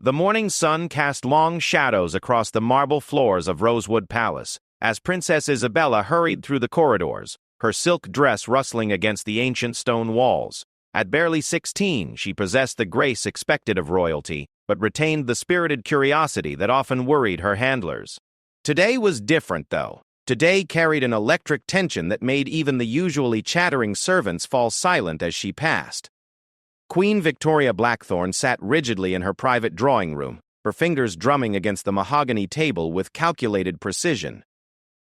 The morning sun cast long shadows across the marble floors of Rosewood Palace as Princess Isabella hurried through the corridors, her silk dress rustling against the ancient stone walls. At barely 16, she possessed the grace expected of royalty, but retained the spirited curiosity that often worried her handlers. Today was different, though. Today carried an electric tension that made even the usually chattering servants fall silent as she passed. Queen Victoria Blackthorne sat rigidly in her private drawing room, her fingers drumming against the mahogany table with calculated precision.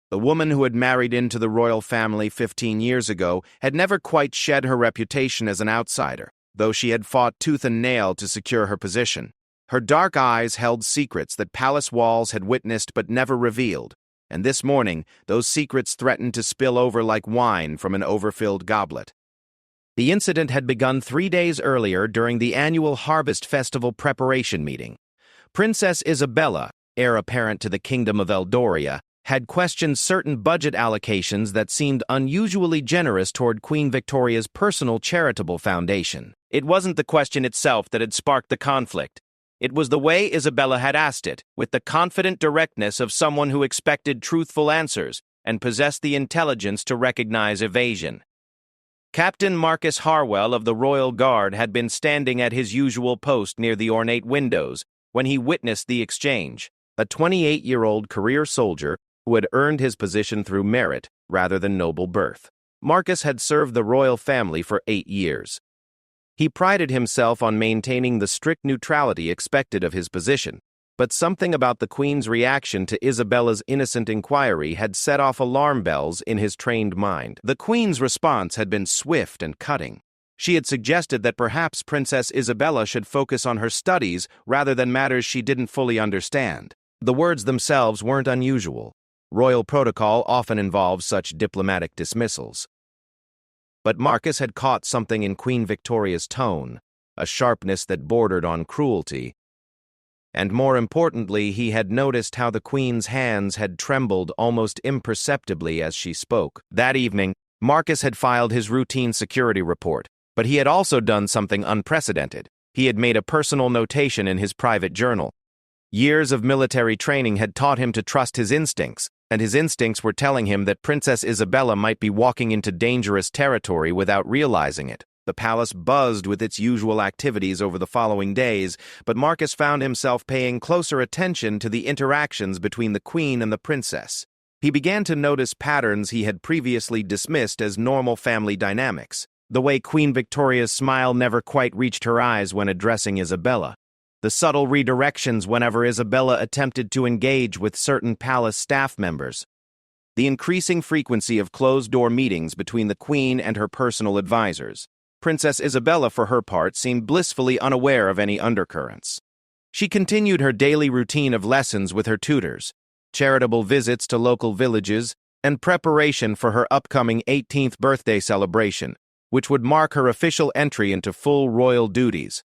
The woman who had married into the royal family 15 years ago had never quite shed her reputation as an outsider, though she had fought tooth and nail to secure her position. Her dark eyes held secrets that palace walls had witnessed but never revealed, and this morning those secrets threatened to spill over like wine from an overfilled goblet. The incident had begun 3 days earlier during the annual Harvest Festival preparation meeting. Princess Isabella, heir apparent to the Kingdom of Eldoria, had questioned certain budget allocations that seemed unusually generous toward Queen Victoria's personal charitable foundation. It wasn't the question itself that had sparked the conflict. It was the way Isabella had asked it, with the confident directness of someone who expected truthful answers and possessed the intelligence to recognize evasion. Captain Marcus Harwell of the Royal Guard had been standing at his usual post near the ornate windows when he witnessed the exchange. A 28-year-old career soldier who had earned his position through merit rather than noble birth. Marcus had served the royal family for 8 years. He prided himself on maintaining the strict neutrality expected of his position, but something about the Queen's reaction to Isabella's innocent inquiry had set off alarm bells in his trained mind. The Queen's response had been swift and cutting. She had suggested that perhaps Princess Isabella should focus on her studies rather than matters she didn't fully understand. The words themselves weren't unusual. Royal protocol often involves such diplomatic dismissals. But Marcus had caught something in Queen Victoria's tone, a sharpness that bordered on cruelty. And more importantly, he had noticed how the Queen's hands had trembled almost imperceptibly as she spoke. That evening, Marcus had filed his routine security report, but he had also done something unprecedented. He had made a personal notation in his private journal. Years of military training had taught him to trust his instincts, and his instincts were telling him that Princess Isabella might be walking into dangerous territory without realizing it. The palace buzzed with its usual activities over the following days, but Marcus found himself paying closer attention to the interactions between the Queen and the princess. He began to notice patterns he had previously dismissed as normal family dynamics. The way Queen Victoria's smile never quite reached her eyes when addressing Isabella. The subtle redirections whenever Isabella attempted to engage with certain palace staff members. The increasing frequency of closed-door meetings between the Queen and her personal advisors. Princess Isabella, for her part, seemed blissfully unaware of any undercurrents. She continued her daily routine of lessons with her tutors, charitable visits to local villages, and preparation for her upcoming 18th birthday celebration, which would mark her official entry into full royal duties.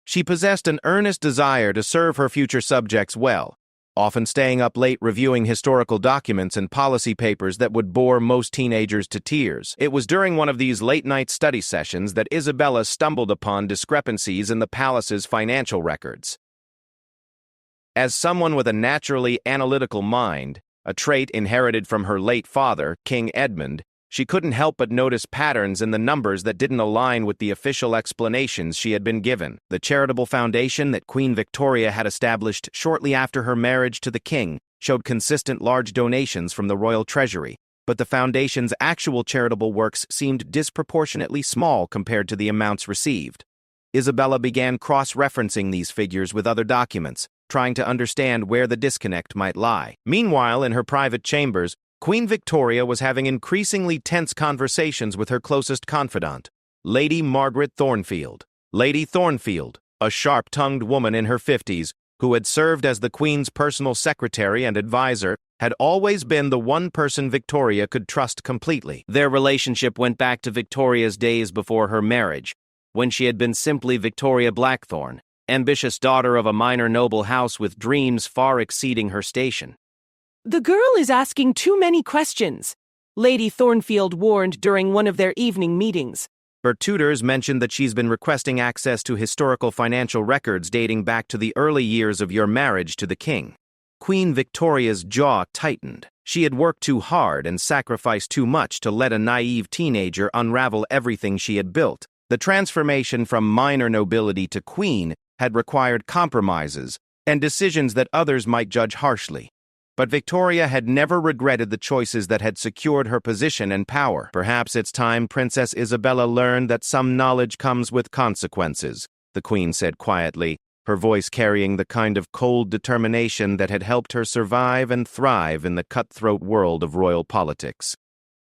She possessed an earnest desire to serve her future subjects well, often staying up late reviewing historical documents and policy papers that would bore most teenagers to tears. It was during one of these late-night study sessions that Isabella stumbled upon discrepancies in the palace's financial records. As someone with a naturally analytical mind, a trait inherited from her late father, King Edmund, she couldn't help but notice patterns in the numbers that didn't align with the official explanations she had been given. The charitable foundation that Queen Victoria had established shortly after her marriage to the king showed consistent large donations from the royal treasury, but the foundation's actual charitable works seemed disproportionately small compared to the amounts received. Isabella began cross-referencing these figures with other documents, trying to understand where the disconnect might lie. Meanwhile, in her private chambers, Queen Victoria was having increasingly tense conversations with her closest confidant, Lady Margaret Thornfield. Lady Thornfield, a sharp-tongued woman in her 50s, who had served as the Queen's personal secretary and advisor, had always been the one person Victoria could trust completely. Their relationship went back to Victoria's days before her marriage, when she had been simply Victoria Blackthorne, ambitious daughter of a minor noble house with dreams far exceeding her station. "The girl is asking too many questions," Lady Thornfield warned during one of their evening meetings. Her tutors mentioned that she's been requesting access to historical financial records dating back to the early years of your marriage to the king. Queen Victoria's jaw tightened. She had worked too hard and sacrificed too much to let a naive teenager unravel everything she had built. The transformation from minor nobility to queen had required compromises and decisions that others might judge harshly. But Victoria had never regretted the choices that had secured her position and power. Perhaps it's time Princess Isabella learned that some knowledge comes with consequences, the Queen said quietly, her voice carrying the kind of cold determination that had helped her survive and thrive in the cutthroat world of royal politics.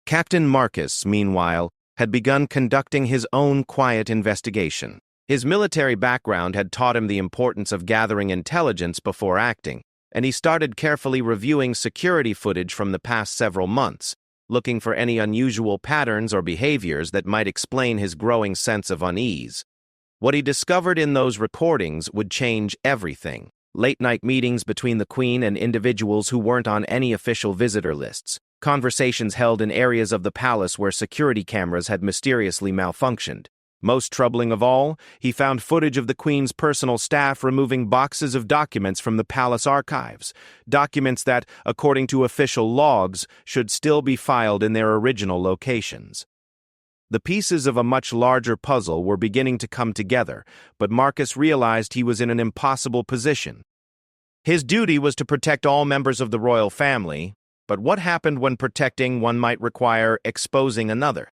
Captain Marcus, meanwhile, had begun conducting his own quiet investigation. His military background had taught him the importance of gathering intelligence before acting, and he started carefully reviewing security footage from the past several months, looking for any unusual patterns or behaviors that might explain his growing sense of unease. What he discovered in those recordings would change everything. Late-night meetings between the Queen and individuals who weren't on any official visitor lists, conversations held in areas of the palace where security cameras had mysteriously malfunctioned. Most troubling of all, he found footage of the Queen's personal staff removing boxes of documents from the palace archives, documents that, according to official logs, should still be filed in their original locations. The pieces of a much larger puzzle were beginning to come together, but Marcus realized he was in an impossible position. His duty was to protect all members of the royal family, but what happened when protecting one might require exposing another?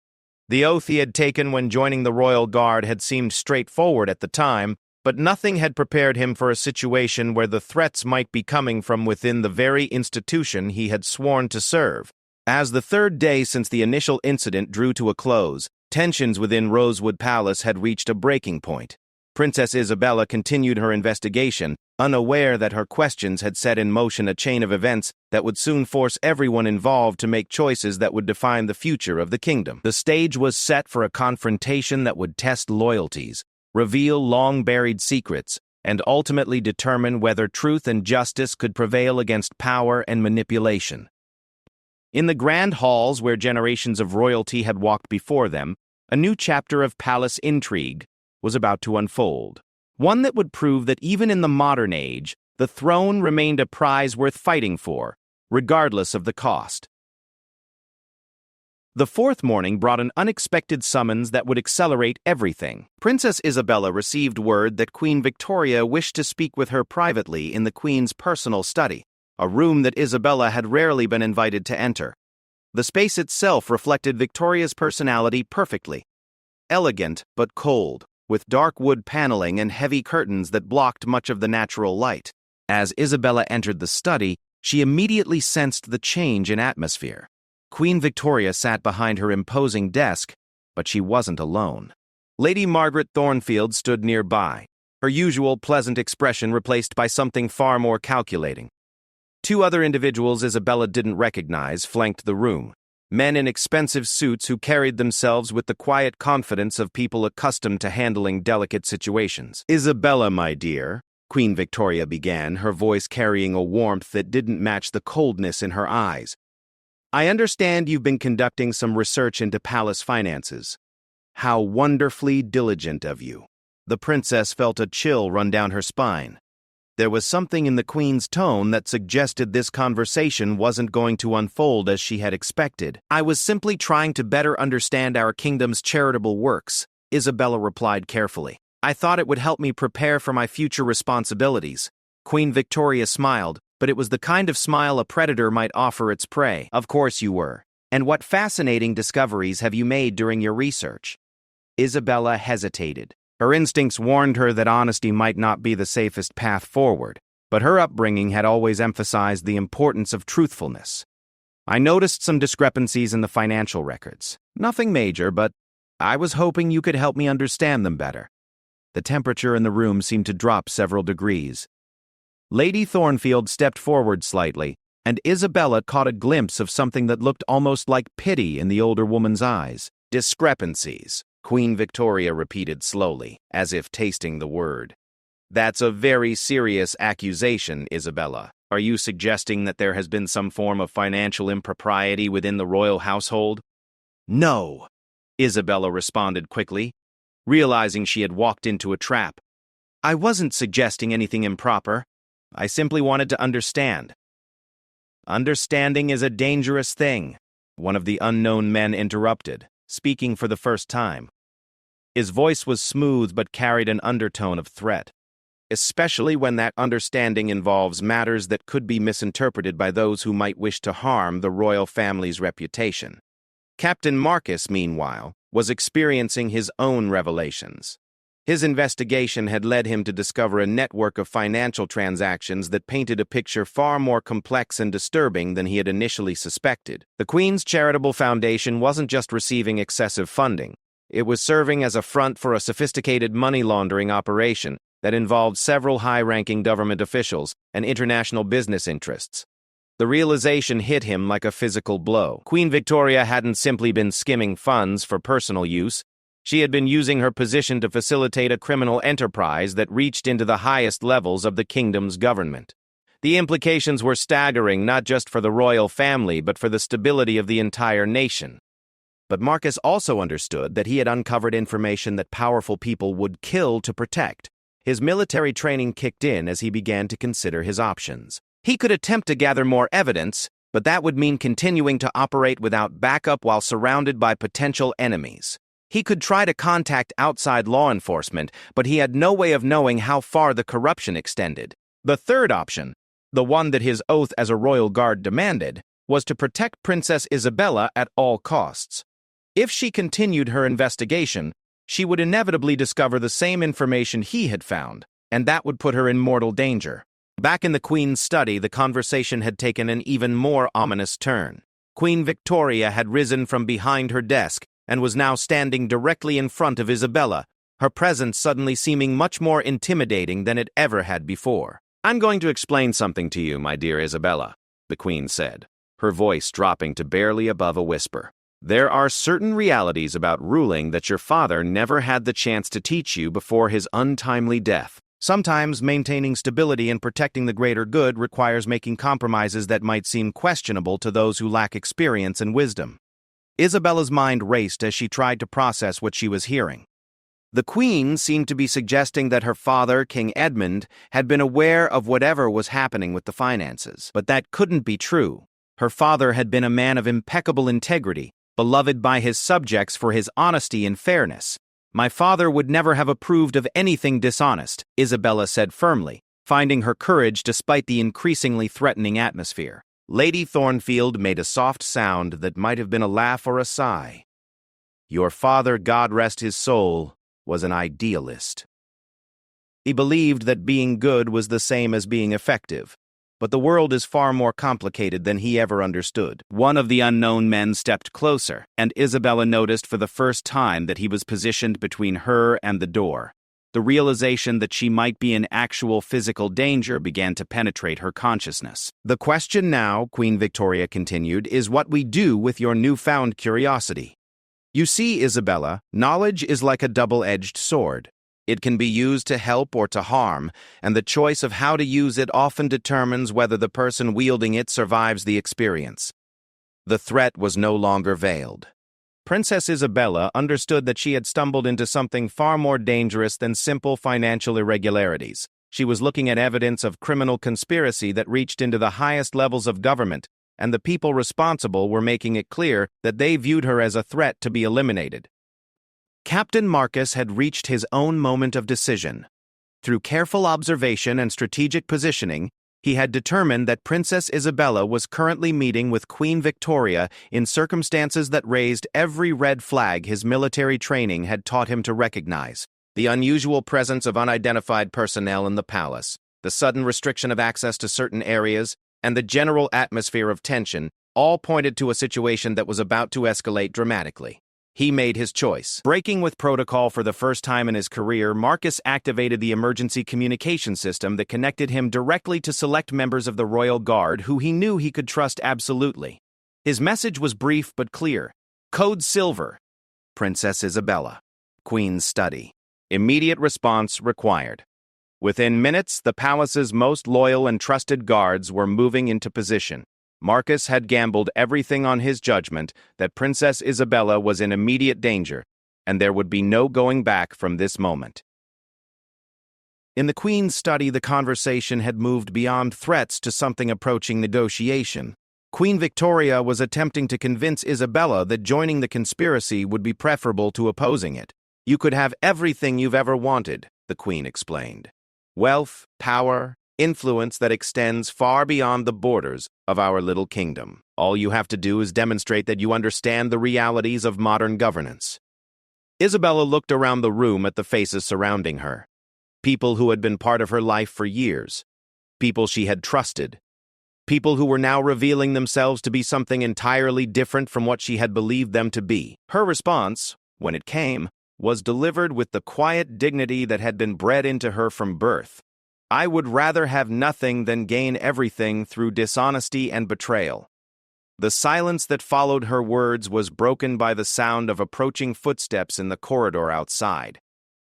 The oath he had taken when joining the Royal Guard had seemed straightforward at the time, but nothing had prepared him for a situation where the threats might be coming from within the very institution he had sworn to serve. As the third day since the initial incident drew to a close, tensions within Rosewood Palace had reached a breaking point. Princess Isabella continued her investigation, unaware that her questions had set in motion a chain of events that would soon force everyone involved to make choices that would define the future of the kingdom. The stage was set for a confrontation that would test loyalties, reveal long-buried secrets, and ultimately determine whether truth and justice could prevail against power and manipulation. In the grand halls where generations of royalty had walked before them, a new chapter of palace intrigue was about to unfold. One that would prove that even in the modern age, the throne remained a prize worth fighting for, regardless of the cost. The fourth morning brought an unexpected summons that would accelerate everything. Princess Isabella received word that Queen Victoria wished to speak with her privately in the Queen's personal study, a room that Isabella had rarely been invited to enter. The space itself reflected Victoria's personality perfectly. Elegant but cold, with dark wood paneling and heavy curtains that blocked much of the natural light. As Isabella entered the study, she immediately sensed the change in atmosphere. Queen Victoria sat behind her imposing desk, but she wasn't alone. Lady Margaret Thornfield stood nearby, her usual pleasant expression replaced by something far more calculating. Two other individuals Isabella didn't recognize flanked the room, men in expensive suits who carried themselves with the quiet confidence of people accustomed to handling delicate situations. "Isabella, my dear," Queen Victoria began, her voice carrying a warmth that didn't match the coldness in her eyes. "I understand you've been conducting some research into palace finances. How wonderfully diligent of you." The princess felt a chill run down her spine. There was something in the Queen's tone that suggested this conversation wasn't going to unfold as she had expected. "I was simply trying to better understand our kingdom's charitable works," Isabella replied carefully. "I thought it would help me prepare for my future responsibilities." Queen Victoria smiled, but it was the kind of smile a predator might offer its prey. "Of course you were. And what fascinating discoveries have you made during your research?" Isabella hesitated. Her instincts warned her that honesty might not be the safest path forward, but her upbringing had always emphasized the importance of truthfulness. "I noticed some discrepancies in the financial records. Nothing major, but I was hoping you could help me understand them better." The temperature in the room seemed to drop several degrees. Lady Thornfield stepped forward slightly, and Isabella caught a glimpse of something that looked almost like pity in the older woman's eyes. "Discrepancies," Queen Victoria repeated slowly, as if tasting the word. "That's a very serious accusation, Isabella. Are you suggesting that there has been some form of financial impropriety within the royal household?" "No," Isabella responded quickly, realizing she had walked into a trap. I wasn't suggesting anything improper. I simply wanted to understand. Understanding is a dangerous thing, one of the unknown men interrupted, speaking for the first time. His voice was smooth but carried an undertone of threat, especially when that understanding involves matters that could be misinterpreted by those who might wish to harm the royal family's reputation. Captain Marcus, meanwhile, was experiencing his own revelations. His investigation had led him to discover a network of financial transactions that painted a picture far more complex and disturbing than he had initially suspected. The Queen's Charitable Foundation wasn't just receiving excessive funding. It was serving as a front for a sophisticated money laundering operation that involved several high-ranking government officials and international business interests. The realization hit him like a physical blow. Queen Victoria hadn't simply been skimming funds for personal use. She had been using her position to facilitate a criminal enterprise that reached into the highest levels of the kingdom's government. The implications were staggering, not just for the royal family, but for the stability of the entire nation. But Marcus also understood that he had uncovered information that powerful people would kill to protect. His military training kicked in as he began to consider his options. He could attempt to gather more evidence, but that would mean continuing to operate without backup while surrounded by potential enemies. He could try to contact outside law enforcement, but he had no way of knowing how far the corruption extended. The third option, the one that his oath as a royal guard demanded, was to protect Princess Isabella at all costs. If she continued her investigation, she would inevitably discover the same information he had found, and that would put her in mortal danger. Back in the Queen's study, the conversation had taken an even more ominous turn. Queen Victoria had risen from behind her desk and was now standing directly in front of Isabella, her presence suddenly seeming much more intimidating than it ever had before. I'm going to explain something to you, my dear Isabella, the Queen said, her voice dropping to barely above a whisper. There are certain realities about ruling that your father never had the chance to teach you before his untimely death. Sometimes maintaining stability and protecting the greater good requires making compromises that might seem questionable to those who lack experience and wisdom. Isabella's mind raced as she tried to process what she was hearing. The Queen seemed to be suggesting that her father, King Edmund, had been aware of whatever was happening with the finances. But that couldn't be true. Her father had been a man of impeccable integrity, beloved by his subjects for his honesty and fairness. My father would never have approved of anything dishonest, Isabella said firmly, finding her courage despite the increasingly threatening atmosphere. Lady Thornfield made a soft sound that might have been a laugh or a sigh. Your father, God rest his soul, was an idealist. He believed that being good was the same as being effective, but the world is far more complicated than he ever understood. One of the unknown men stepped closer, and Isabella noticed for the first time that he was positioned between her and the door. The realization that she might be in actual physical danger began to penetrate her consciousness. The question now, Queen Victoria continued, is what we do with your newfound curiosity. You see, Isabella, knowledge is like a double-edged sword. It can be used to help or to harm, and the choice of how to use it often determines whether the person wielding it survives the experience. The threat was no longer veiled. Princess Isabella understood that she had stumbled into something far more dangerous than simple financial irregularities. She was looking at evidence of criminal conspiracy that reached into the highest levels of government, and the people responsible were making it clear that they viewed her as a threat to be eliminated. Captain Marcus had reached his own moment of decision. Through careful observation and strategic positioning, he had determined that Princess Isabella was currently meeting with Queen Victoria in circumstances that raised every red flag his military training had taught him to recognize. The unusual presence of unidentified personnel in the palace, the sudden restriction of access to certain areas, and the general atmosphere of tension all pointed to a situation that was about to escalate dramatically. He made his choice. Breaking with protocol for the first time in his career, Marcus activated the emergency communication system that connected him directly to select members of the Royal Guard who he knew he could trust absolutely. His message was brief but clear. Code Silver. Princess Isabella. Queen's study. Immediate response required. Within minutes, the palace's most loyal and trusted guards were moving into position. Marcus had gambled everything on his judgment that Princess Isabella was in immediate danger, and there would be no going back from this moment. In the Queen's study, the conversation had moved beyond threats to something approaching negotiation. Queen Victoria was attempting to convince Isabella that joining the conspiracy would be preferable to opposing it. "You could have everything you've ever wanted," the Queen explained. "Wealth, power, influence that extends far beyond the borders of our little kingdom. All you have to do is demonstrate that you understand the realities of modern governance." Isabella looked around the room at the faces surrounding her. People who had been part of her life for years. People she had trusted. People who were now revealing themselves to be something entirely different from what she had believed them to be. Her response, when it came, was delivered with the quiet dignity that had been bred into her from birth. "I would rather have nothing than gain everything through dishonesty and betrayal." The silence that followed her words was broken by the sound of approaching footsteps in the corridor outside.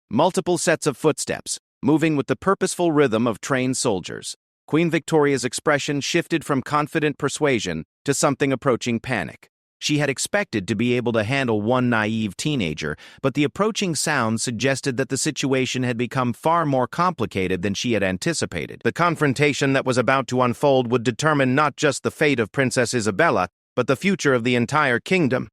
Multiple sets of footsteps, moving with the purposeful rhythm of trained soldiers. Queen Victoria's expression shifted from confident persuasion to something approaching panic. She had expected to be able to handle one naive teenager, but the approaching sound suggested that the situation had become far more complicated than she had anticipated. The confrontation that was about to unfold would determine not just the fate of Princess Isabella, but the future of the entire kingdom.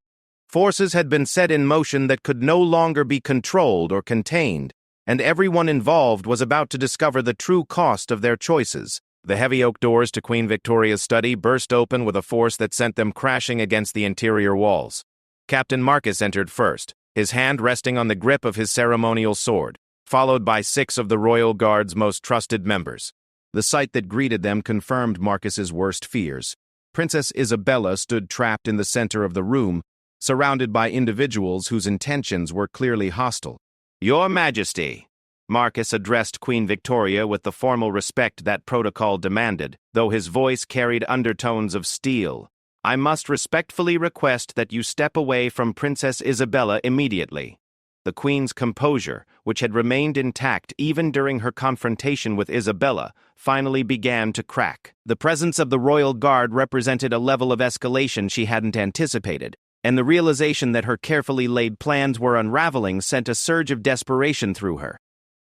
Forces had been set in motion that could no longer be controlled or contained, and everyone involved was about to discover the true cost of their choices. The heavy oak doors to Queen Victoria's study burst open with a force that sent them crashing against the interior walls. Captain Marcus entered first, his hand resting on the grip of his ceremonial sword, followed by 6 of the Royal Guard's most trusted members. The sight that greeted them confirmed Marcus's worst fears. Princess Isabella stood trapped in the center of the room, surrounded by individuals whose intentions were clearly hostile. "Your Majesty," Marcus addressed Queen Victoria with the formal respect that protocol demanded, though his voice carried undertones of steel. "I must respectfully request that you step away from Princess Isabella immediately." The Queen's composure, which had remained intact even during her confrontation with Isabella, finally began to crack. The presence of the Royal Guard represented a level of escalation she hadn't anticipated, and the realization that her carefully laid plans were unraveling sent a surge of desperation through her.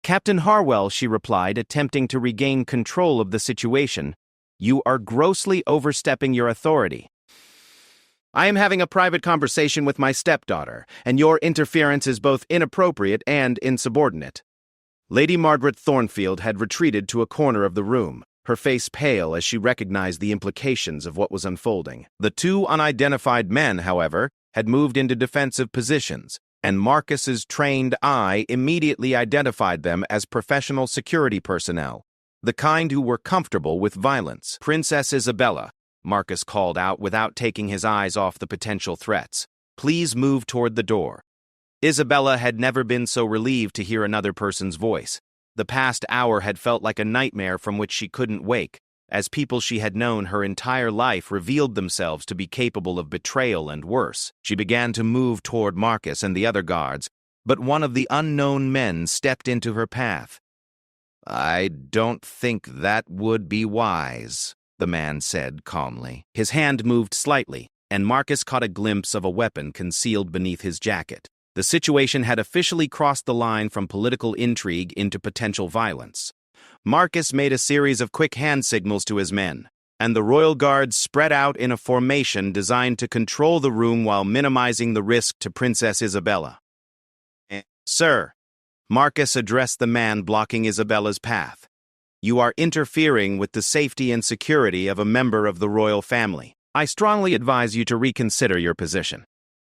"Captain Harwell," she replied, attempting to regain control of the situation, "you are grossly overstepping your authority. I am having a private conversation with my stepdaughter, and your interference is both inappropriate and insubordinate." Lady Margaret Thornfield had retreated to a corner of the room, her face pale as she recognized the implications of what was unfolding. The 2 unidentified men, however, had moved into defensive positions, and Marcus's trained eye immediately identified them as professional security personnel, the kind who were comfortable with violence. "Princess Isabella," Marcus called out without taking his eyes off the potential threats, "please move toward the door." Isabella had never been so relieved to hear another person's voice. The past hour had felt like a nightmare from which she couldn't wake, as people she had known her entire life revealed themselves to be capable of betrayal and worse. She began to move toward Marcus and the other guards, but one of the unknown men stepped into her path. "I don't think that would be wise," the man said calmly. His hand moved slightly, and Marcus caught a glimpse of a weapon concealed beneath his jacket. The situation had officially crossed the line from political intrigue into potential violence. Marcus made a series of quick hand signals to his men, and the Royal Guard spread out in a formation designed to control the room while minimizing the risk to Princess Isabella. "Sir," Marcus addressed the man blocking Isabella's path, "you are interfering with the safety and security of a member of the royal family. I strongly advise you to reconsider your position."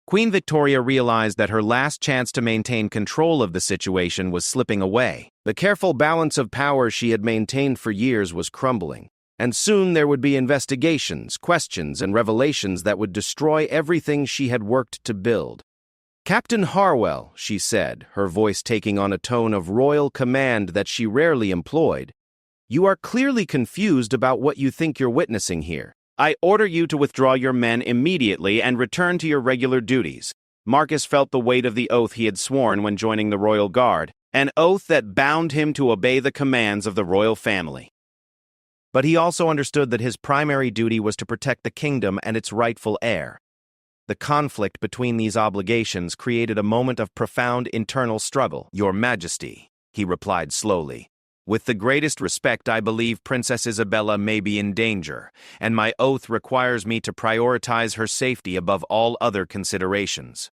Queen Victoria realized that her last chance to maintain control of the situation was slipping away. The careful balance of power she had maintained for years was crumbling, and soon there would be investigations, questions, and revelations that would destroy everything she had worked to build. "Captain Harwell," she said, her voice taking on a tone of royal command that she rarely employed, "you are clearly confused about what you think you're witnessing here. I order you to withdraw your men immediately and return to your regular duties." Marcus felt the weight of the oath he had sworn when joining the Royal Guard, an oath that bound him to obey the commands of the royal family. But he also understood that his primary duty was to protect the kingdom and its rightful heir. The conflict between these obligations created a moment of profound internal struggle. "Your Majesty," he replied slowly, "with the greatest respect, I believe Princess Isabella may be in danger, and my oath requires me to prioritize her safety above all other considerations."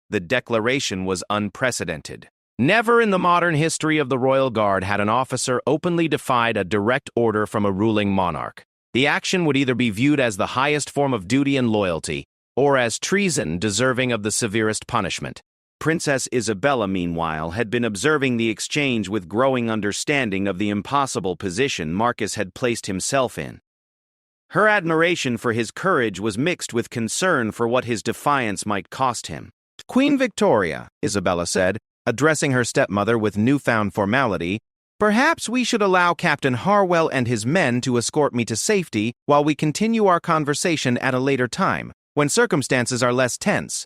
The declaration was unprecedented. Never in the modern history of the Royal Guard had an officer openly defied a direct order from a ruling monarch. The action would either be viewed as the highest form of duty and loyalty, or as treason deserving of the severest punishment. Princess Isabella, meanwhile, had been observing the exchange with growing understanding of the impossible position Marcus had placed himself in. Her admiration for his courage was mixed with concern for what his defiance might cost him. "Queen Victoria," Isabella said, addressing her stepmother with newfound formality, "perhaps we should allow Captain Harwell and his men to escort me to safety while we continue our conversation at a later time, when circumstances are less tense."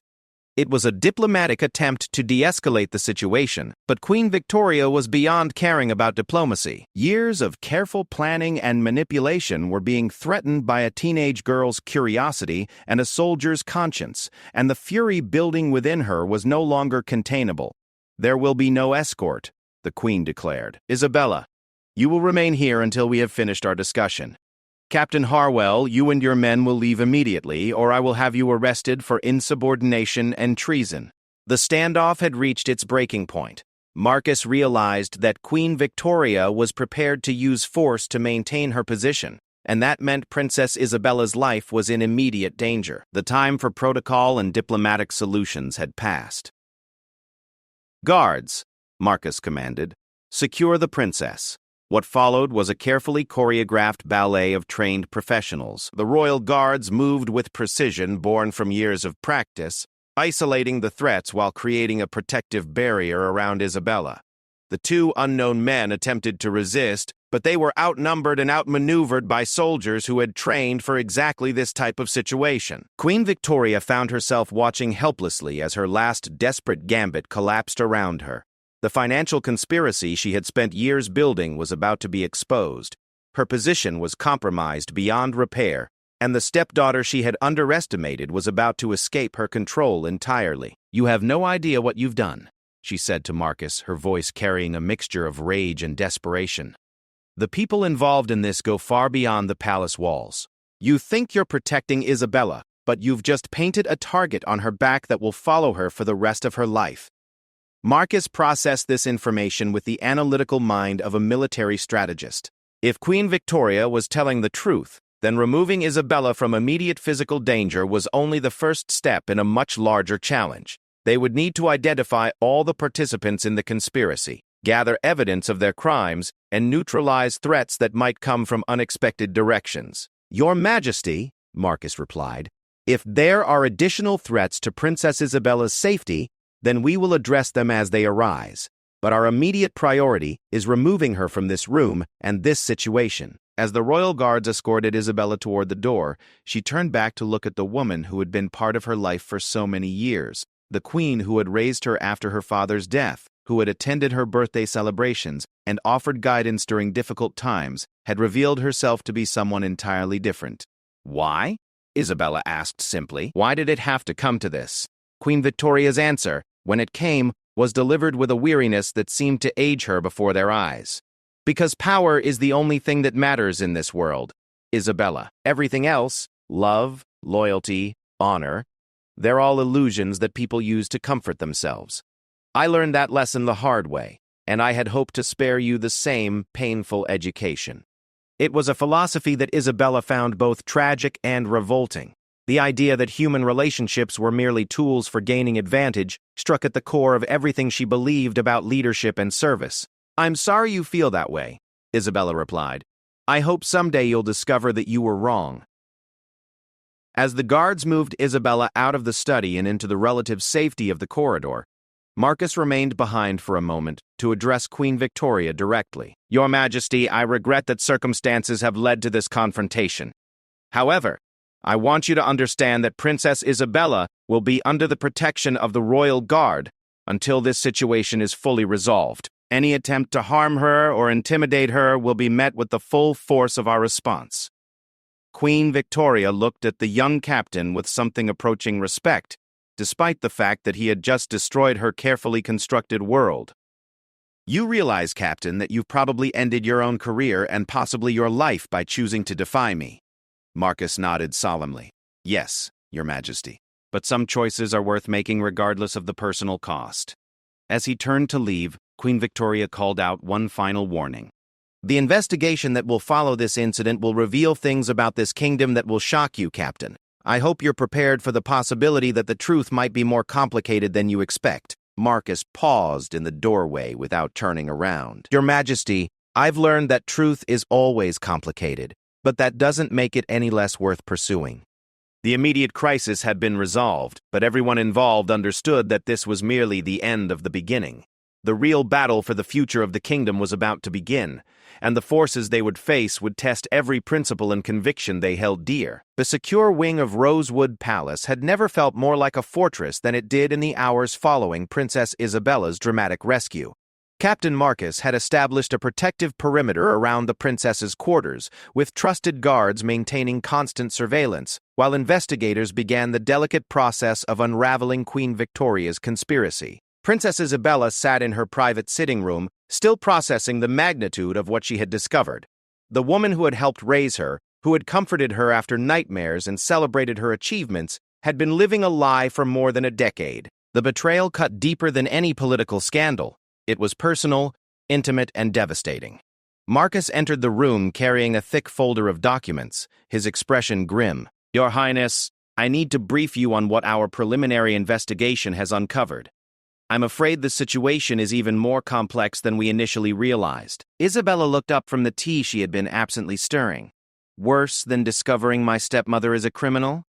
It was a diplomatic attempt to de-escalate the situation, but Queen Victoria was beyond caring about diplomacy. Years of careful planning and manipulation were being threatened by a teenage girl's curiosity and a soldier's conscience, and the fury building within her was no longer containable. "There will be no escort," the Queen declared. "Isabella, you will remain here until we have finished our discussion. Captain Harwell, you and your men will leave immediately, or I will have you arrested for insubordination and treason." The standoff had reached its breaking point. Marcus realized that Queen Victoria was prepared to use force to maintain her position, and that meant Princess Isabella's life was in immediate danger. The time for protocol and diplomatic solutions had passed. "Guards," Marcus commanded, "secure the princess." What followed was a carefully choreographed ballet of trained professionals. The royal guards moved with precision born from years of practice, isolating the threats while creating a protective barrier around Isabella. The two unknown men attempted to resist, but they were outnumbered and outmaneuvered by soldiers who had trained for exactly this type of situation. Queen Victoria found herself watching helplessly as her last desperate gambit collapsed around her. The financial conspiracy she had spent years building was about to be exposed. Her position was compromised beyond repair, and the stepdaughter she had underestimated was about to escape her control entirely. "You have no idea what you've done," she said to Marcus, her voice carrying a mixture of rage and desperation. "The people involved in this go far beyond the palace walls. You think you're protecting Isabella, but you've just painted a target on her back that will follow her for the rest of her life." Marcus processed this information with the analytical mind of a military strategist. If Queen Victoria was telling the truth, then removing Isabella from immediate physical danger was only the first step in a much larger challenge. They would need to identify all the participants in the conspiracy, gather evidence of their crimes, and neutralize threats that might come from unexpected directions. "Your Majesty," Marcus replied, "if there are additional threats to Princess Isabella's safety, then we will address them as they arise. But our immediate priority is removing her from this room and this situation." As the royal guards escorted Isabella toward the door, she turned back to look at the woman who had been part of her life for so many years, the queen who had raised her after her father's death, who had attended her birthday celebrations and offered guidance during difficult times, had revealed herself to be someone entirely different. "Why?" Isabella asked simply. "Why did it have to come to this?" Queen Victoria's answer, when it came, was delivered with a weariness that seemed to age her before their eyes. "Because power is the only thing that matters in this world, Isabella. Everything else, love, loyalty, honor, they're all illusions that people use to comfort themselves. I learned that lesson the hard way, and I had hoped to spare you the same painful education." It was a philosophy that Isabella found both tragic and revolting. The idea that human relationships were merely tools for gaining advantage struck at the core of everything she believed about leadership and service. "I'm sorry you feel that way," Isabella replied. "I hope someday you'll discover that you were wrong." As the guards moved Isabella out of the study and into the relative safety of the corridor, Marcus remained behind for a moment to address Queen Victoria directly. "Your Majesty, I regret that circumstances have led to this confrontation. However, I want you to understand that Princess Isabella will be under the protection of the Royal Guard until this situation is fully resolved." Any attempt to harm her or intimidate her will be met with the full force of our response." Queen Victoria looked at the young captain with something approaching respect, despite the fact that he had just destroyed her carefully constructed world. "You realize, Captain, that you've probably ended your own career and possibly your life by choosing to defy me." Marcus nodded solemnly. "Yes, Your Majesty. But some choices are worth making regardless of the personal cost." As he turned to leave, Queen Victoria called out one final warning. "The investigation that will follow this incident will reveal things about this kingdom that will shock you, Captain. I hope you're prepared for the possibility that the truth might be more complicated than you expect." Marcus paused in the doorway without turning around. "Your Majesty, I've learned that truth is always complicated, but that doesn't make it any less worth pursuing." The immediate crisis had been resolved, but everyone involved understood that this was merely the end of the beginning. The real battle for the future of the kingdom was about to begin, and the forces they would face would test every principle and conviction they held dear. The secure wing of Rosewood Palace had never felt more like a fortress than it did in the hours following Princess Isabella's dramatic rescue. Captain Marcus had established a protective perimeter around the princess's quarters, with trusted guards maintaining constant surveillance, while investigators began the delicate process of unraveling Queen Victoria's conspiracy. Princess Isabella sat in her private sitting room, still processing the magnitude of what she had discovered. The woman who had helped raise her, who had comforted her after nightmares and celebrated her achievements, had been living a lie for more than a decade. The betrayal cut deeper than any political scandal. It was personal, intimate, and devastating. Marcus entered the room carrying a thick folder of documents, his expression grim. "Your Highness, I need to brief you on what our preliminary investigation has uncovered. I'm afraid the situation is even more complex than we initially realized." Isabella looked up from the tea she had been absently stirring. "Worse than discovering my stepmother is a criminal?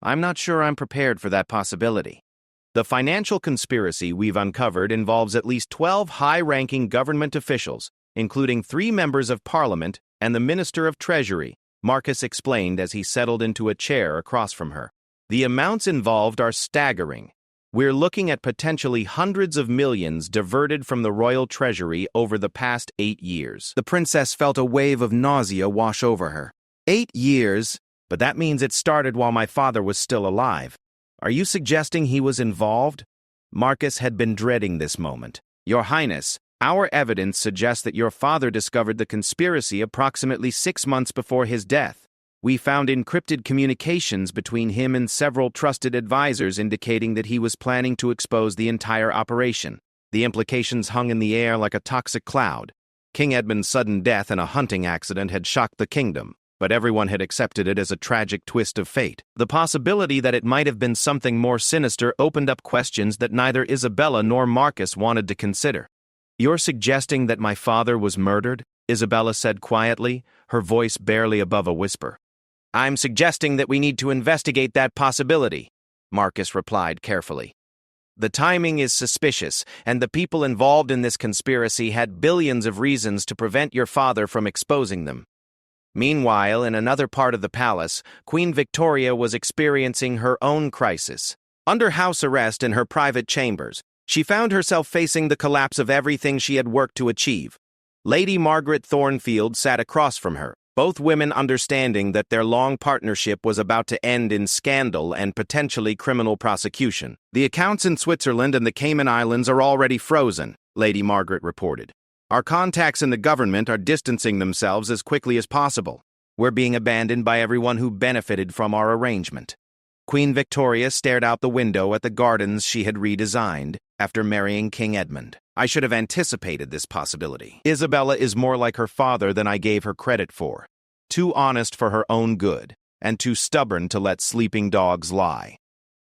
I'm not sure I'm prepared for that possibility. The financial conspiracy we've uncovered involves at least 12 high-ranking government officials, including 3 members of Parliament and the Minister of Treasury," Marcus explained as he settled into a chair across from her. "The amounts involved are staggering. We're looking at potentially hundreds of millions diverted from the royal treasury over the past 8 years. The princess felt a wave of nausea wash over her. 8 years? But that means it started while my father was still alive. Are you suggesting he was involved?" Marcus had been dreading this moment. "Your Highness, our evidence suggests that your father discovered the conspiracy approximately 6 months before his death. We found encrypted communications between him and several trusted advisors indicating that he was planning to expose the entire operation. The implications hung in the air like a toxic cloud. King Edmund's sudden death in a hunting accident had shocked the kingdom, but everyone had accepted it as a tragic twist of fate. The possibility that it might have been something more sinister opened up questions that neither Isabella nor Marcus wanted to consider. "You're suggesting that my father was murdered?" Isabella said quietly, her voice barely above a whisper. "I'm suggesting that we need to investigate that possibility," Marcus replied carefully. "The timing is suspicious, and the people involved in this conspiracy had billions of reasons to prevent your father from exposing them." Meanwhile, in another part of the palace, Queen Victoria was experiencing her own crisis. Under house arrest in her private chambers, she found herself facing the collapse of everything she had worked to achieve. Lady Margaret Thornfield sat across from her, both women understanding that their long partnership was about to end in scandal and potentially criminal prosecution. "The accounts in Switzerland and the Cayman Islands are already frozen," Lady Margaret reported. "Our contacts in the government are distancing themselves as quickly as possible. We're being abandoned by everyone who benefited from our arrangement." Queen Victoria stared out the window at the gardens she had redesigned after marrying King Edmund. "I should have anticipated this possibility. Isabella is more like her father than I gave her credit for. Too honest for her own good, and too stubborn to let sleeping dogs lie."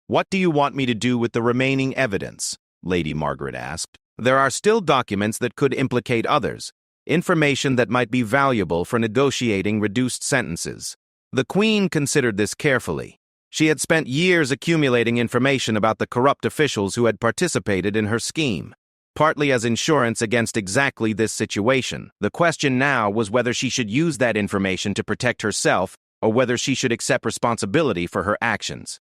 "What do you want me to do with the remaining evidence?" Lady Margaret asked. "There are still documents that could implicate others, information that might be valuable for negotiating reduced sentences." The Queen considered this carefully. She had spent years accumulating information about the corrupt officials who had participated in her scheme, partly as insurance against exactly this situation. The question now was whether she should use that information to protect herself or whether she should accept responsibility for her actions.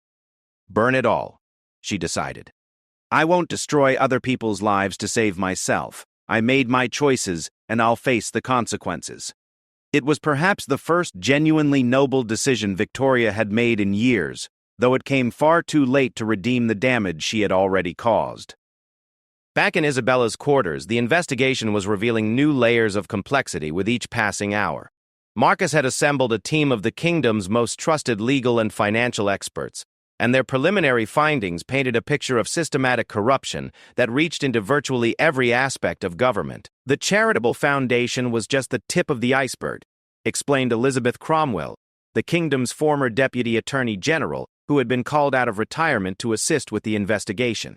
"Burn it all," she decided. "I won't destroy other people's lives to save myself. I made my choices, and I'll face the consequences. It was perhaps the first genuinely noble decision Victoria had made in years, though it came far too late to redeem the damage she had already caused. Back in Isabella's quarters, the investigation was revealing new layers of complexity with each passing hour. Marcus had assembled a team of the kingdom's most trusted legal and financial experts, and their preliminary findings painted a picture of systematic corruption that reached into virtually every aspect of government. The charitable foundation was just the tip of the iceberg, explained Elizabeth Cromwell, the kingdom's former deputy attorney general, who had been called out of retirement to assist with the investigation.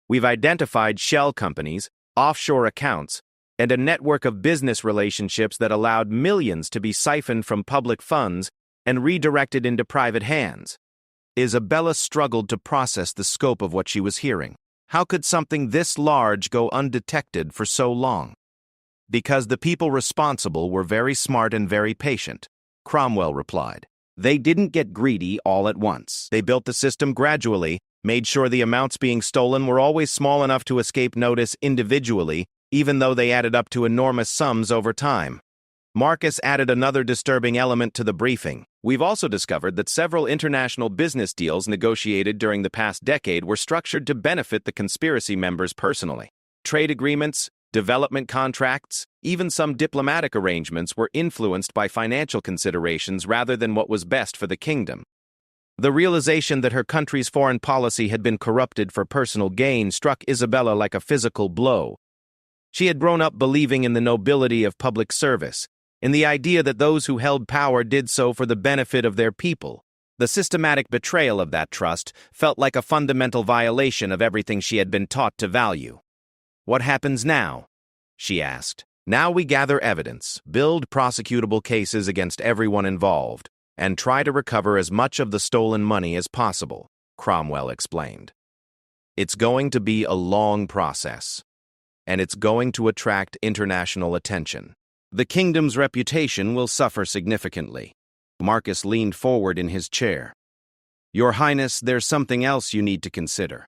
We've identified shell companies, offshore accounts, and a network of business relationships that allowed millions to be siphoned from public funds and redirected into private hands. Isabella struggled to process the scope of what she was hearing. How could something this large go undetected for so long? Because the people responsible were very smart and very patient, Cromwell replied. They didn't get greedy all at once. They built the system gradually, made sure the amounts being stolen were always small enough to escape notice individually, even though they added up to enormous sums over time. Marcus added another disturbing element to the briefing. We've also discovered that several international business deals negotiated during the past decade were structured to benefit the conspiracy members personally. Trade agreements, development contracts, even some diplomatic arrangements were influenced by financial considerations rather than what was best for the kingdom. The realization that her country's foreign policy had been corrupted for personal gain struck Isabella like a physical blow. She had grown up believing in the nobility of public service, in the idea that those who held power did so for the benefit of their people. The systematic betrayal of that trust felt like a fundamental violation of everything she had been taught to value. What happens now? She asked. Now we gather evidence, build prosecutable cases against everyone involved, and try to recover as much of the stolen money as possible, Cromwell explained. It's going to be a long process, and it's going to attract international attention. The kingdom's reputation will suffer significantly. Marcus leaned forward in his chair. Your Highness, there's something else you need to consider.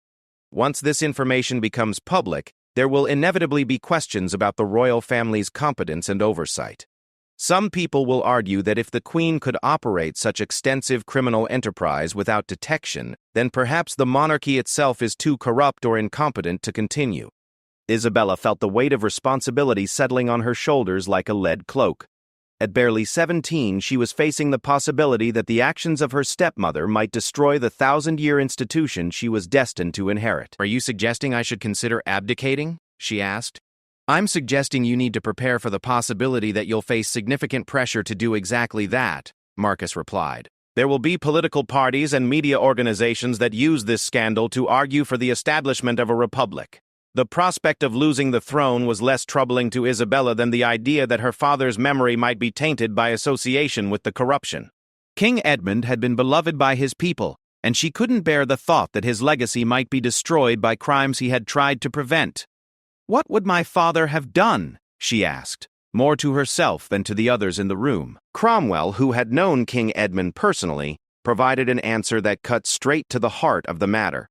Once this information becomes public, there will inevitably be questions about the royal family's competence and oversight. Some people will argue that if the Queen could operate such extensive criminal enterprise without detection, then perhaps the monarchy itself is too corrupt or incompetent to continue. Isabella felt the weight of responsibility settling on her shoulders like a lead cloak. At barely 17, she was facing the possibility that the actions of her stepmother might destroy the 1,000-year institution she was destined to inherit. Are you suggesting I should consider abdicating? She asked. I'm suggesting you need to prepare for the possibility that you'll face significant pressure to do exactly that, Marcus replied. There will be political parties and media organizations that use this scandal to argue for the establishment of a republic. The prospect of losing the throne was less troubling to Isabella than the idea that her father's memory might be tainted by association with the corruption. King Edmund had been beloved by his people, and she couldn't bear the thought that his legacy might be destroyed by crimes he had tried to prevent. What would my father have done? She asked, more to herself than to the others in the room. Cromwell, who had known King Edmund personally, provided an answer that cut straight to the heart of the matter.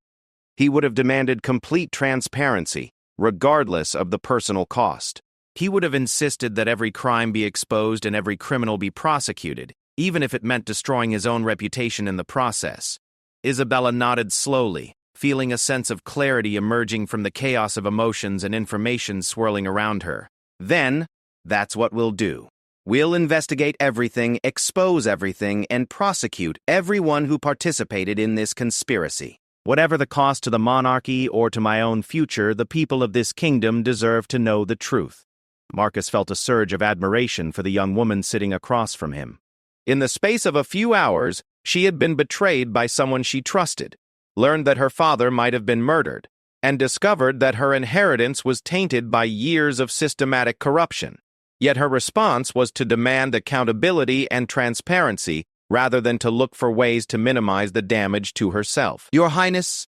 He would have demanded complete transparency, regardless of the personal cost. He would have insisted that every crime be exposed and every criminal be prosecuted, even if it meant destroying his own reputation in the process. Isabella nodded slowly, feeling a sense of clarity emerging from the chaos of emotions and information swirling around her. Then, that's what we'll do. We'll investigate everything, expose everything, and prosecute everyone who participated in this conspiracy. Whatever the cost to the monarchy or to my own future, the people of this kingdom deserve to know the truth. Marcus felt a surge of admiration for the young woman sitting across from him. In the space of a few hours, she had been betrayed by someone she trusted, learned that her father might have been murdered, and discovered that her inheritance was tainted by years of systematic corruption. Yet her response was to demand accountability and transparency rather than to look for ways to minimize the damage to herself. Your Highness,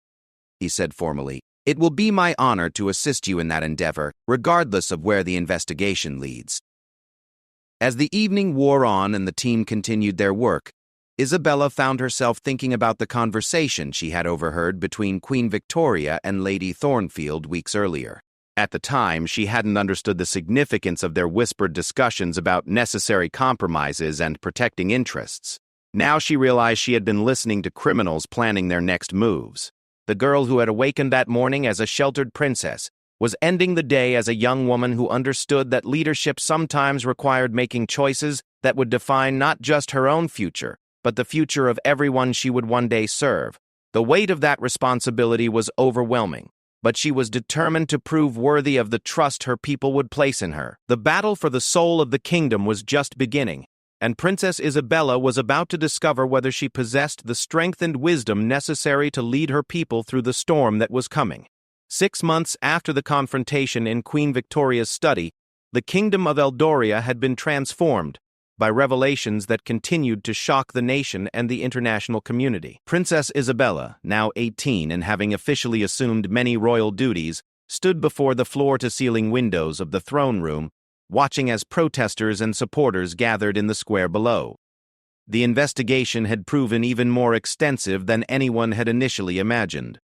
he said formally, it will be my honor to assist you in that endeavor, regardless of where the investigation leads. As the evening wore on and the team continued their work, Isabella found herself thinking about the conversation she had overheard between Queen Victoria and Lady Thornfield weeks earlier. At the time, she hadn't understood the significance of their whispered discussions about necessary compromises and protecting interests. Now she realized she had been listening to criminals planning their next moves. The girl who had awakened that morning as a sheltered princess was ending the day as a young woman who understood that leadership sometimes required making choices that would define not just her own future, but the future of everyone she would one day serve. The weight of that responsibility was overwhelming, but she was determined to prove worthy of the trust her people would place in her. The battle for the soul of the kingdom was just beginning, and Princess Isabella was about to discover whether she possessed the strength and wisdom necessary to lead her people through the storm that was coming. 6 months after the confrontation in Queen Victoria's study, the kingdom of Eldoria had been transformed by revelations that continued to shock the nation and the international community. Princess Isabella, now 18 and having officially assumed many royal duties, stood before the floor-to-ceiling windows of the throne room, watching as protesters and supporters gathered in the square below. The investigation had proven even more extensive than anyone had initially imagined.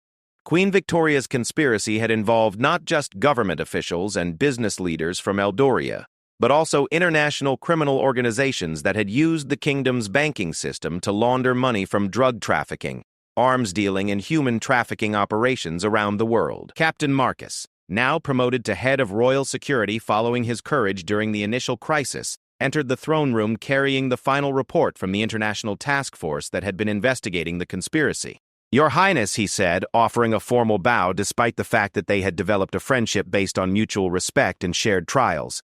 Queen Victoria's conspiracy had involved not just government officials and business leaders from Eldoria, but also international criminal organizations that had used the kingdom's banking system to launder money from drug trafficking, arms dealing, and human trafficking operations around the world. Captain Marcus, now promoted to head of royal security following his courage during the initial crisis, entered the throne room carrying the final report from the international task force that had been investigating the conspiracy. "Your Highness," he said, offering a formal bow despite the fact that they had developed a friendship based on mutual respect and shared trials.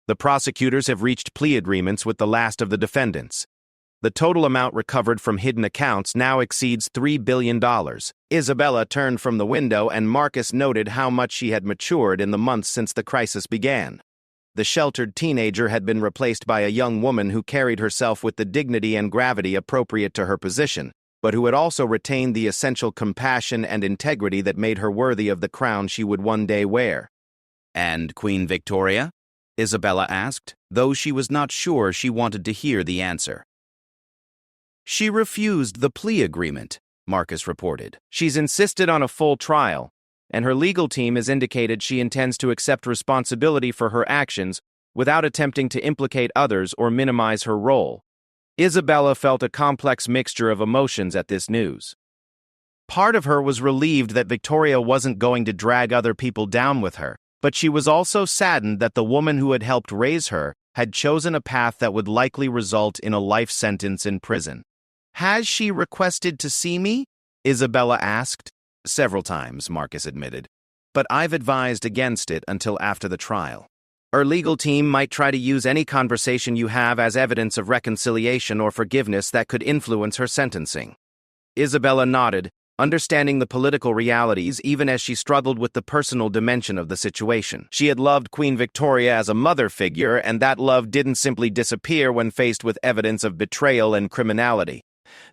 "The prosecutors have reached plea agreements with the last of the defendants. The total amount recovered from hidden accounts now exceeds $3 billion. Isabella turned from the window, and Marcus noted how much she had matured in the months since the crisis began. The sheltered teenager had been replaced by a young woman who carried herself with the dignity and gravity appropriate to her position, but who had also retained the essential compassion and integrity that made her worthy of the crown she would one day wear." "And Queen Victoria?" Isabella asked, though she was not sure she wanted to hear the answer. "She refused the plea agreement," Marcus reported. "She's insisted on a full trial, and her legal team has indicated she intends to accept responsibility for her actions without attempting to implicate others or minimize her role." Isabella felt a complex mixture of emotions at this news. Part of her was relieved that Victoria wasn't going to drag other people down with her, but she was also saddened that the woman who had helped raise her had chosen a path that would likely result in a life sentence in prison. "Has she requested to see me?" Isabella asked. "Several times," Marcus admitted, "but I've advised against it until after the trial. Her legal team might try to use any conversation you have as evidence of reconciliation or forgiveness that could influence her sentencing." Isabella nodded, understanding the political realities even as she struggled with the personal dimension of the situation. She had loved Queen Victoria as a mother figure, and that love didn't simply disappear when faced with evidence of betrayal and criminality.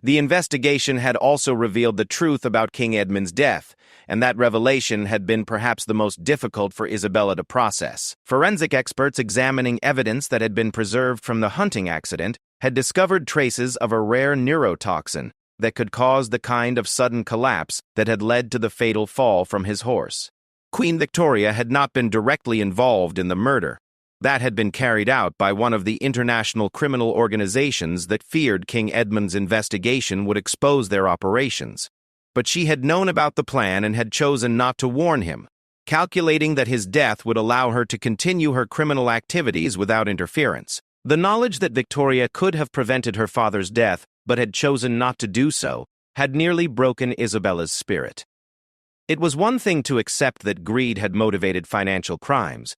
The investigation had also revealed the truth about King Edmund's death, and that revelation had been perhaps the most difficult for Isabella to process. Forensic experts examining evidence that had been preserved from the hunting accident had discovered traces of a rare neurotoxin that could cause the kind of sudden collapse that had led to the fatal fall from his horse. Queen Victoria had not been directly involved in the murder. That had been carried out by one of the international criminal organizations that feared King Edmund's investigation would expose their operations. But she had known about the plan and had chosen not to warn him, calculating that his death would allow her to continue her criminal activities without interference. The knowledge that Victoria could have prevented her father's death, but had chosen not to do so, had nearly broken Isabella's spirit. It was one thing to accept that greed had motivated financial crimes,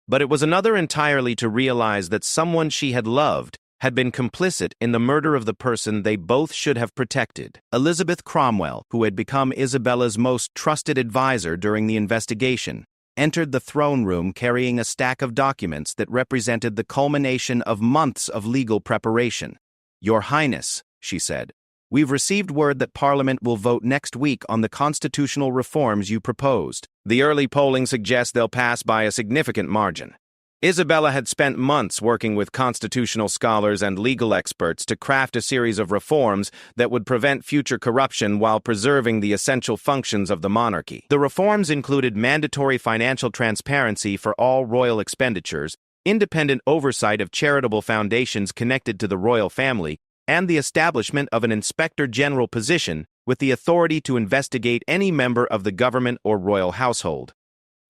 but it was another entirely to realize that someone she had loved had been complicit in the murder of the person they both should have protected. Elizabeth Cromwell, who had become Isabella's most trusted advisor during the investigation, entered the throne room carrying a stack of documents that represented the culmination of months of legal preparation. "Your Highness," she said, "we've received word that Parliament will vote next week on the constitutional reforms you proposed. The early polling suggests they'll pass by a significant margin. Isabella had spent months working with constitutional scholars and legal experts to craft a series of reforms that would prevent future corruption while preserving the essential functions of the monarchy. The reforms included mandatory financial transparency for all royal expenditures, independent oversight of charitable foundations connected to the royal family, and the establishment of an inspector general position with the authority to investigate any member of the government or royal household.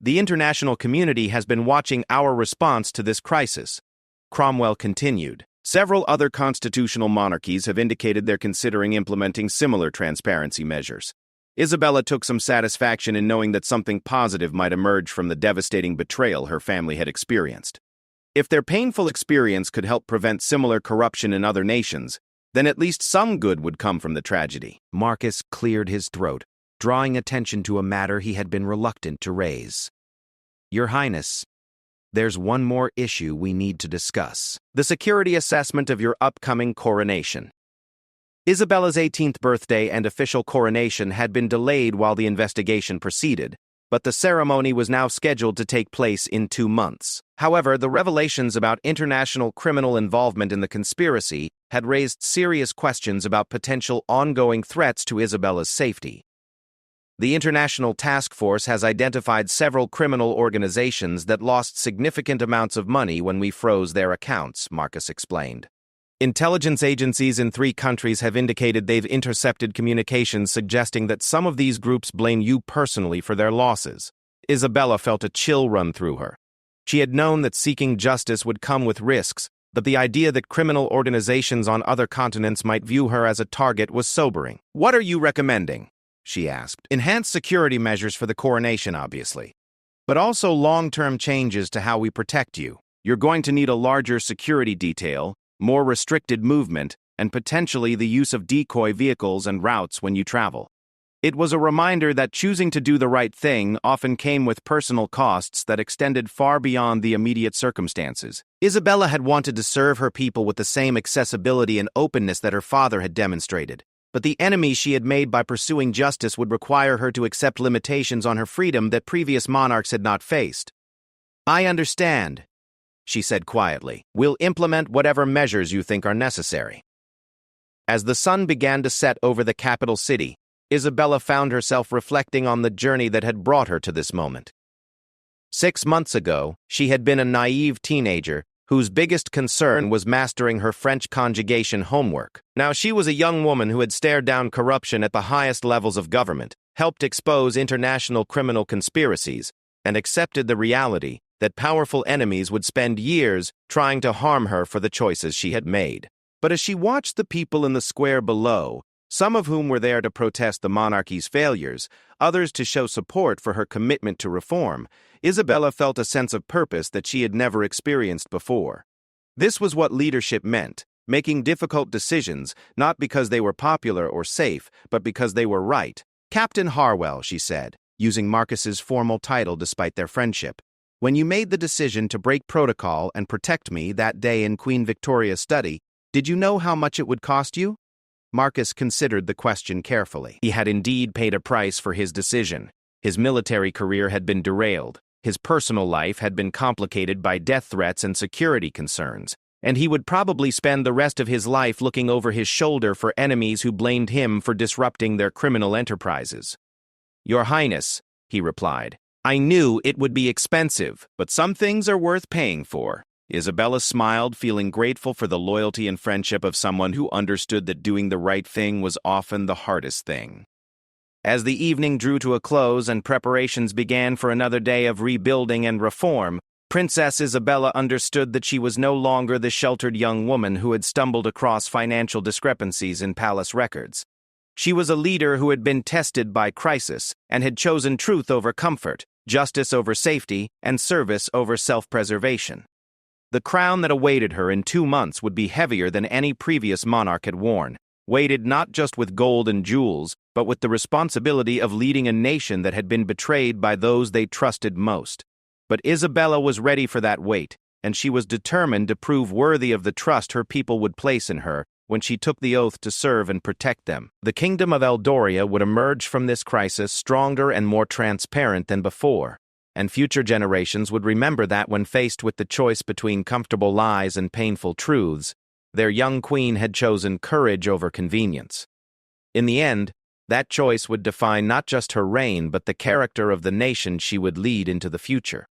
The international community has been watching our response to this crisis. Cromwell continued. Several other constitutional monarchies have indicated they're considering implementing similar transparency measures. Isabella took some satisfaction in knowing that something positive might emerge from the devastating betrayal her family had experienced. If their painful experience could help prevent similar corruption in other nations, then at least some good would come from the tragedy. Marcus cleared his throat, drawing attention to a matter he had been reluctant to raise. Your Highness, there's one more issue we need to discuss. The security assessment of your upcoming coronation. Isabella's 18th birthday and official coronation had been delayed while the investigation proceeded, but the ceremony was now scheduled to take place in 2 months. However, the revelations about international criminal involvement in the conspiracy had raised serious questions about potential ongoing threats to Isabella's safety. The International Task Force has identified several criminal organizations that lost significant amounts of money when we froze their accounts, Marcus explained. Intelligence agencies in 3 countries have indicated they've intercepted communications suggesting that some of these groups blame you personally for their losses. Isabella felt a chill run through her. She had known that seeking justice would come with risks, but the idea that criminal organizations on other continents might view her as a target was sobering. What are you recommending? She asked. Enhanced security measures for the coronation, obviously, but also long-term changes to how we protect you. You're going to need a larger security detail, more restricted movement, and potentially the use of decoy vehicles and routes when you travel. It was a reminder that choosing to do the right thing often came with personal costs that extended far beyond the immediate circumstances. Isabella had wanted to serve her people with the same accessibility and openness that her father had demonstrated. But the enemy she had made by pursuing justice would require her to accept limitations on her freedom that previous monarchs had not faced. I understand, she said quietly. We'll implement whatever measures you think are necessary. As the sun began to set over the capital city, Isabella found herself reflecting on the journey that had brought her to this moment. 6 months ago, she had been a naive teenager whose biggest concern was mastering her French conjugation homework. Now she was a young woman who had stared down corruption at the highest levels of government, helped expose international criminal conspiracies, and accepted the reality that powerful enemies would spend years trying to harm her for the choices she had made. But as she watched the people in the square below, some of whom were there to protest the monarchy's failures, others to show support for her commitment to reform, Isabella felt a sense of purpose that she had never experienced before. This was what leadership meant, making difficult decisions, not because they were popular or safe, but because they were right. Captain Harwell, she said, using Marcus's formal title despite their friendship. When you made the decision to break protocol and protect me that day in Queen Victoria's study, did you know how much it would cost you? Marcus considered the question carefully. He had indeed paid a price for his decision. His military career had been derailed. His personal life had been complicated by death threats and security concerns, and he would probably spend the rest of his life looking over his shoulder for enemies who blamed him for disrupting their criminal enterprises. Your Highness, he replied, I knew it would be expensive, but some things are worth paying for. Isabella smiled, feeling grateful for the loyalty and friendship of someone who understood that doing the right thing was often the hardest thing. As the evening drew to a close and preparations began for another day of rebuilding and reform, Princess Isabella understood that she was no longer the sheltered young woman who had stumbled across financial discrepancies in palace records. She was a leader who had been tested by crisis and had chosen truth over comfort, justice over safety, and service over self-preservation. The crown that awaited her in 2 months would be heavier than any previous monarch had worn, weighted not just with gold and jewels, but with the responsibility of leading a nation that had been betrayed by those they trusted most. But Isabella was ready for that weight, and she was determined to prove worthy of the trust her people would place in her when she took the oath to serve and protect them. The kingdom of Eldoria would emerge from this crisis stronger and more transparent than before. and future generations would remember that when faced with the choice between comfortable lies and painful truths, their young queen had chosen courage over convenience. In the end, that choice would define not just her reign but the character of the nation she would lead into the future.